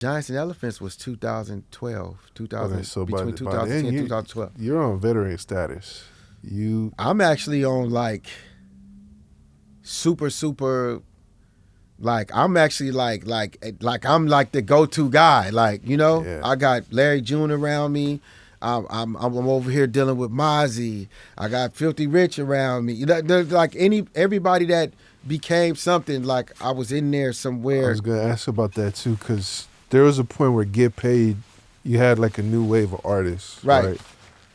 Giants and Elephants was 2012, Okay, so between by then 2010 and 2012. you're on veteran status. You I'm actually on like super like I'm actually like I'm like the go-to guy. Like, you know, yeah. I got Larry June around me. I'm over here dealing with Mozzy. I got Philthy Rich around me. You know, there's like everybody that became something. Like I was in there I somewhere. was gonna ask about that too, because there was a point where Get Paid, you had like a new wave of artists, Right. right?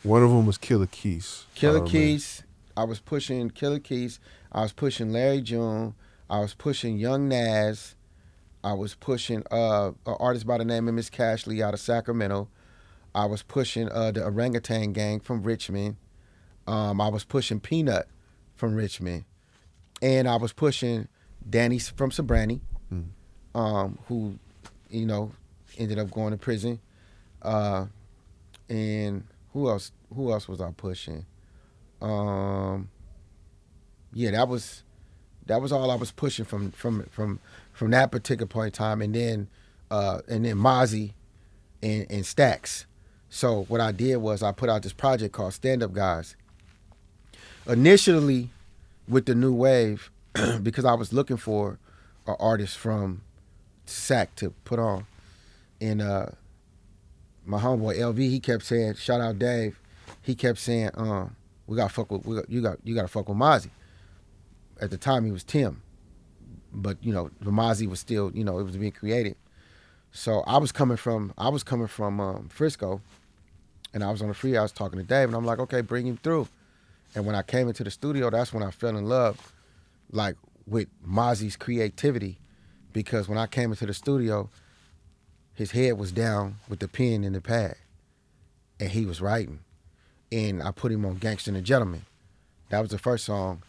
One of them was Killa Keise. I Killer remember. Keise. I was pushing Killer Keise. I was pushing Larry June. I was pushing Young Nas. I was pushing an artist by the name of Miss Cashley out of Sacramento. I was pushing the Orangutan Gang from Richmond. I was pushing Peanut from Richmond, and I was pushing Danny from Sobrani, Mm. who, you know, ended up going to prison. Uh, and who else? Who else was I pushing? Um, yeah, that was all I was pushing from that particular point in time, and then Mozzy and Stacks. So what I did was I put out this project called Stand Up Guys. Initially, with the new wave, because I was looking for an artist from Sac to put on, and my homeboy LV, he kept saying, shout out Dave, he kept saying, we gotta fuck with, you gotta fuck with Mozzy. At the time, he was Tim, but you know, the Mozzy was still, you know, it was being created. So I was coming from Frisco, and I was on the freeway. I was talking to Dave, and I'm like, okay, bring him through. And when I came into the studio, that's when I fell in love, like with Mozzy's creativity, because when I came into the studio, his head was down with the pen and the pad, and he was writing. And I put him on "Gangsta and a Gentleman." That was the first song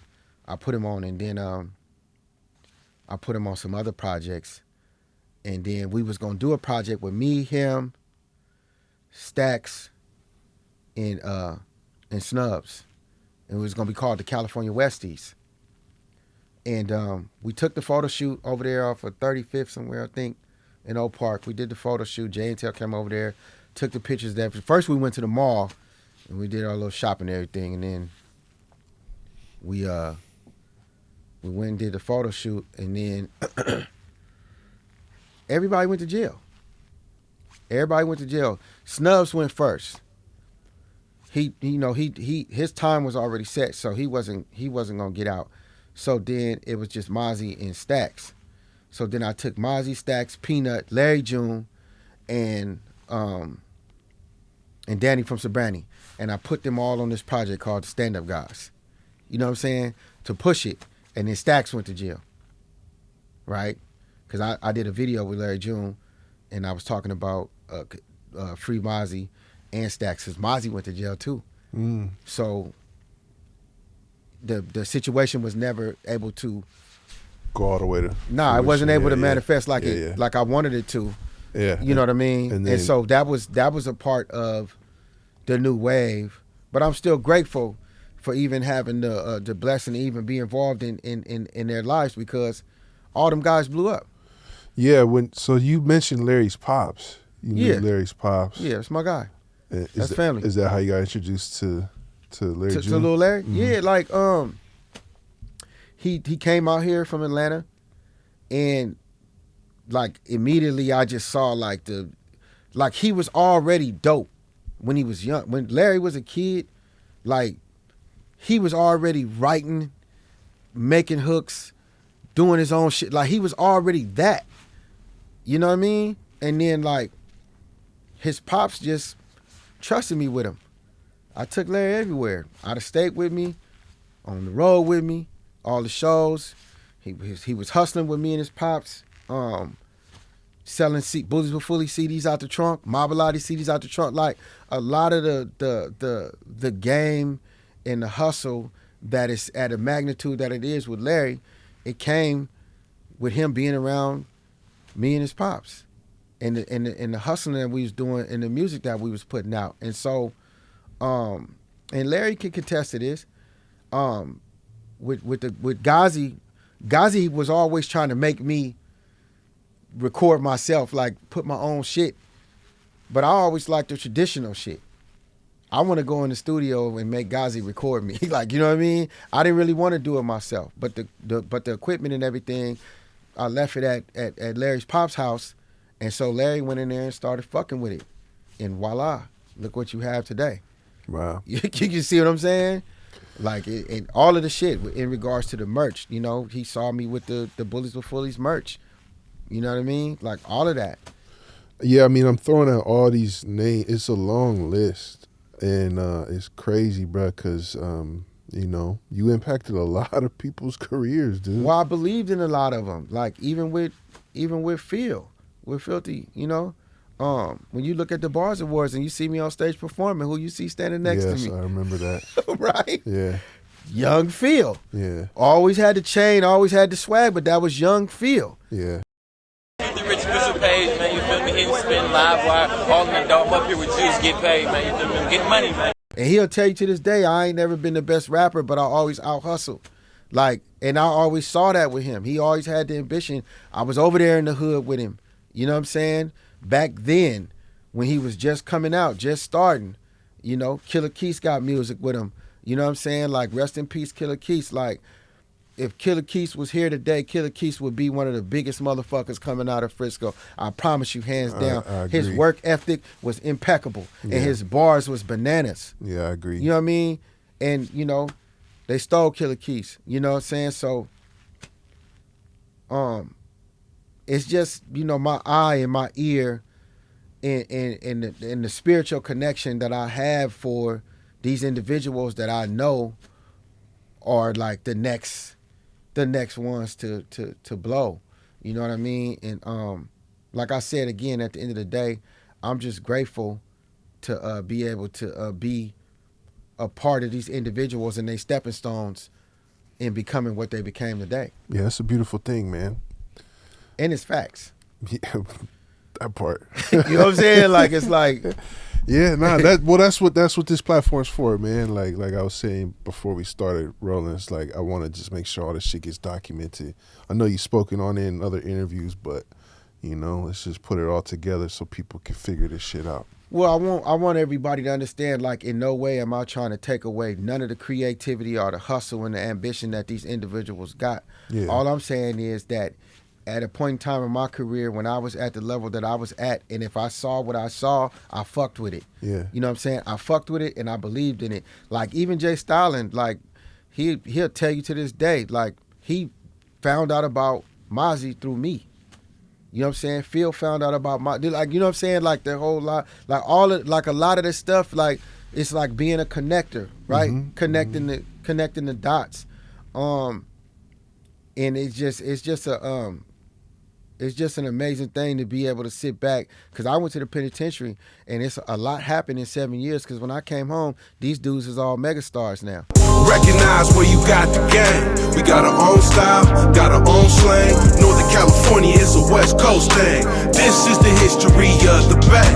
I put him on, and then I put him on some other projects, and then we was gonna do a project with me, him, Stacks, and Snubs. And it was gonna be called the California Westies. And we took the photo shoot over there off of 35th somewhere, I think, in Oak Park. We did the photo shoot. Jay and Tail came over there, took the pictures there. First we went to the mall and we did our little shopping and everything, and then we went and did the photo shoot, and then everybody went to jail. Everybody went to jail. Snubs went first. His time was already set, so he wasn't gonna get out. So then it was just Mozzy and Stacks. So then I took Mozzy, Stacks, Peanut, Larry June, and Danny from Sobrani, and I put them all on this project called the Stand Up Guys. You know what I'm saying? To push it, and then Stacks went to jail, right? Because I did a video with Larry June, and I was talking about free Mozzy and Stacks, because Mozzy went to jail too. Mm. So the situation was never able to Go all the way to. I wasn't able to manifest like Yeah. like I wanted it to. Yeah. You know what I mean? And So that was a part of the new wave. But I'm still grateful for even having the blessing to even be involved in their lives, because all them guys blew up. Yeah. So you mentioned Larry's pops. You knew Larry's pops. Yeah, it's my guy. That's Is family. Is that how you got introduced to Larry June? To Lil Larry? Mm-hmm. Yeah, like he came out here from Atlanta, and like immediately I just saw like he was already dope when he was young. When Larry was a kid, like he was already writing, making hooks, doing his own shit. Like he was already that. You know what I mean? And then like his pops just trusted me with him. I took Larry everywhere. Out of state with me, on the road with me, all the shows. He was hustling with me and his pops, selling Bullys Wit Fullys CDs out the trunk, Mobility CDs out the trunk. Like a lot of the game and the hustle that is at a magnitude that it is with Larry, it came with him being around me and his pops, and the hustling that we was doing and the music that we was putting out. And so, and Larry can contest to this. With Ghazi was always trying to make me record myself, like put my own shit. But I always like the traditional shit. I want to go in the studio and make Guce record me. Like, you know what I mean? I didn't really want to do it myself. But the equipment and everything, I left it at Larry's pop's house. And so Larry went in there and started fucking with it. And voila, look what you have today. Wow. You can see what I'm saying? Like, and all of the shit in regards to the merch. You know, he saw me with the Bullys Wit Fullys merch. You know what I mean? Like, all of that. Yeah, I mean, I'm throwing out all these names. It's a long list. And it's crazy, bro, because, you know, you impacted a lot of people's careers, dude. Well, I believed in a lot of them. Like, even with Phil, with Philthy, you know? When you look at the Bars Awards and you see me on stage performing, who you see standing next to me? Yes, I remember that. Right? Yeah. Young Phil. Yeah. Always had the chain, always had the swag, but that was young Phil. Yeah. Philthy Rich official page, man, you feel me? Hitting, spin, live wire, all in the dome up here with Juice, Get Paid, man, you feel me? Getting money, man. And he'll tell you to this day, I ain't never been the best rapper, but I always out-hustle. Like, and I always saw that with him. He always had the ambition. I was over there in the hood with him. You know what I'm saying? Back then, when he was just coming out, just starting, you know, Killa Keise got music with him. You know what I'm saying? Like, rest in peace, Killa Keise. Like, if Killa Keise was here today, Killa Keise would be one of the biggest motherfuckers coming out of Frisco. I promise you, hands down. I his agree. work ethic was impeccable, and his bars was bananas. Yeah, I agree. You know what I mean? And, you know, they stole Killa Keise. You know what I'm saying? So, it's just, you know, my eye and my ear and the spiritual connection that I have for these individuals that I know are like the next ones to blow. You know what I mean? And like I said again, at the end of the day, I'm just grateful to be able to be a part of these individuals and their stepping stones in becoming what they became today. Yeah, that's a beautiful thing, man. And it's facts. Yeah, that part. You know what I'm saying? Like, it's like, yeah, nah. That's what this platform's for, man. Like I was saying before we started rolling, it's like I want to just make sure all this shit gets documented. I know you've spoken on it in other interviews, but you know, let's just put it all together so people can figure this shit out. well, I want everybody to understand, like, in no way am I trying to take away none of the creativity or the hustle and the ambition that these individuals got. Yeah. All I'm saying is that at a point in time in my career when I was at the level that I was at, and if I saw what I saw, I fucked with it. Yeah. You know what I'm saying? I fucked with it and I believed in it. Like, even Stalin, like, he'll tell you to this day, like, he found out about Mozzy through me. You know what I'm saying? Phil found out about like, you know what I'm saying? Like, the whole lot, like all of, like a lot of this stuff, like, it's like being a connector, right? Mm-hmm. Connecting the dots. And it's just an amazing thing to be able to sit back, because I went to the penitentiary and it's a lot happened in 7 years, because when I came home, these dudes is all megastars now. Recognize where you got the game. We got our own style, got our own slang. Northern California is a West Coast thing. This is the history of the Bay.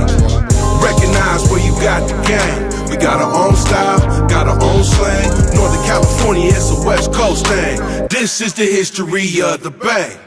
Recognize where you got the game. We got our own style, got our own slang. Northern California is a West Coast thing. This is the history of the Bay.